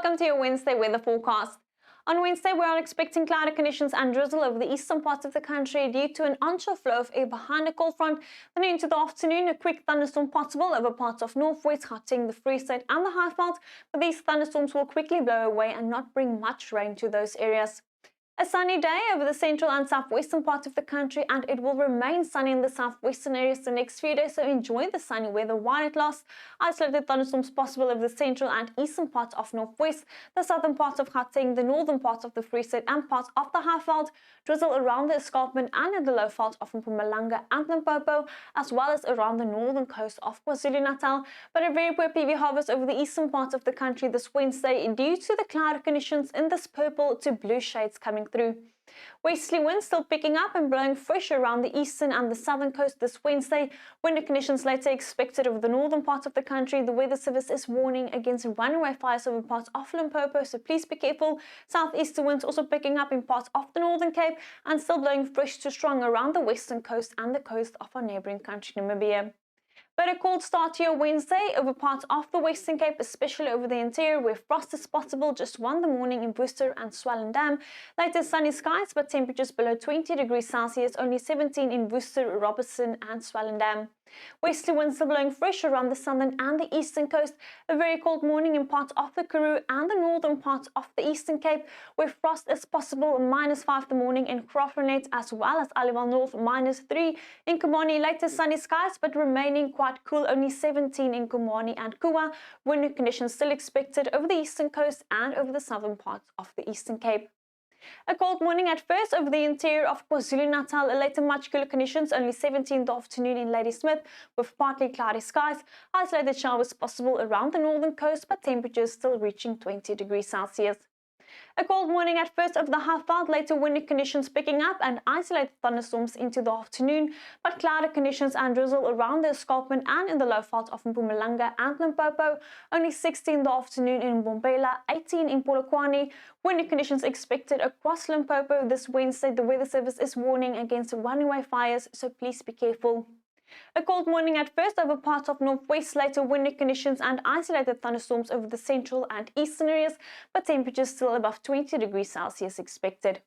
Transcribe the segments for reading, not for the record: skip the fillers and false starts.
Welcome to your Wednesday weather forecast. On Wednesday, we are expecting cloudy conditions and drizzle over the eastern parts of the country due to an onshore flow of air behind a cold front. Then into the afternoon, a quick thunderstorm possible over parts of northwest Gauteng, the Free State and the Highveld, but these thunderstorms will quickly blow away and not bring much rain to those areas. A sunny day over the central and southwestern part of the country, and it will remain sunny in the southwestern areas the next few days, so enjoy the sunny weather while it lasts. Isolated thunderstorms possible over the central and eastern parts of northwest, the southern parts of Gauteng, the northern parts of the Free State and parts of the Highveld, drizzle around the escarpment and in the Lowveld of Mpumalanga and Limpopo, as well as around the northern coast of KwaZulu-Natal, but a very poor PV harvest over the eastern parts of the country this Wednesday due to the cloudy conditions in this purple to blue shades coming through. Westerly winds still picking up and blowing fresh around the eastern and the southern coast this Wednesday. Windy conditions later expected over the northern parts of the country. The Weather Service is warning against runaway fires over parts of Limpopo, so please be careful. Southeaster winds also picking up in parts of the Northern Cape and still blowing fresh to strong around the western coast and the coast of our neighbouring country, Namibia. But a cold start to your Wednesday over parts of the Western Cape, especially over the interior where frost is possible. Just 1 in the morning in Worcester and Swellendam. Later sunny skies but temperatures below 20 degrees Celsius, only 17 in Worcester, Robertson and Swellendam. Westerly winds are blowing fresh around the southern and the eastern coast. A very cold morning in parts of the Karoo and the northern parts of the Eastern Cape where frost is possible. -5 in the morning in Graaff-Reinet as well as Aliwal North, -3 in Komani. Later sunny skies but remaining quite cool, only 17 in Komani and Kuwa. Windy conditions still expected over the eastern coast and over the southern parts of the Eastern Cape. A cold morning at first over the interior of KwaZulu-Natal, later much cooler conditions, only 17 in the afternoon in Ladysmith with partly cloudy skies. Isolated showers possible around the northern coast, but temperatures still reaching 20 degrees Celsius. A cold morning at first over the Highveld, later windy conditions picking up and isolated thunderstorms into the afternoon, but cloudy conditions and drizzle around the escarpment and in the Lowveld of Mpumalanga and Limpopo. Only 16 in the afternoon in Mbombela, 18 in Polokwane. Windy conditions expected across Limpopo this Wednesday. The Weather Service is warning against runaway fires, so please be careful. A cold morning at first over parts of northwest, later windy conditions and isolated thunderstorms over the central and eastern areas, but temperatures still above 20 degrees Celsius expected.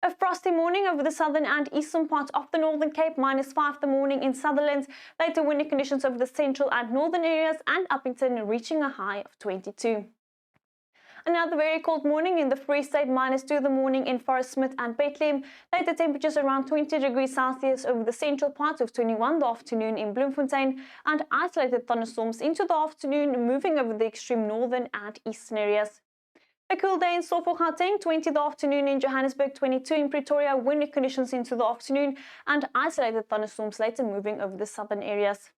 A frosty morning over the southern and eastern parts of the Northern Cape, -5 in the morning in Sutherland, later windy conditions over the central and northern areas and Uppington reaching a high of 22. Another very cold morning in the Free State, -2 in the morning in Forest Smith and Bethlehem. Later temperatures around 20 degrees Celsius over the central parts of 21 in the afternoon in Bloemfontein and isolated thunderstorms into the afternoon moving over the extreme northern and eastern areas. A cool day in store for Gauteng, 20 in the afternoon in Johannesburg, 22 in Pretoria, windy conditions into the afternoon and isolated thunderstorms later moving over the southern areas.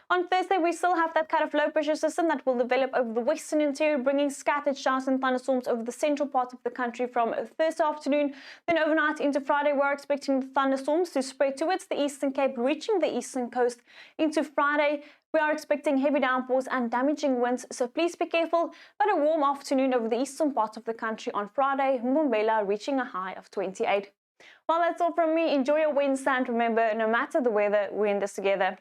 On Thursday, we still have that kind of low pressure system that will develop over the western interior, bringing scattered showers and thunderstorms over the central part of the country from Thursday afternoon. Then overnight into Friday, we're expecting the thunderstorms to spread towards the Eastern Cape, reaching the eastern coast. Into Friday, we are expecting heavy downpours and damaging winds, so please be careful. But a warm afternoon over the eastern part of the country on Friday, Mbombela reaching a high of 28. Well, that's all from me. Enjoy your Wednesday and remember, no matter the weather, we're in this together.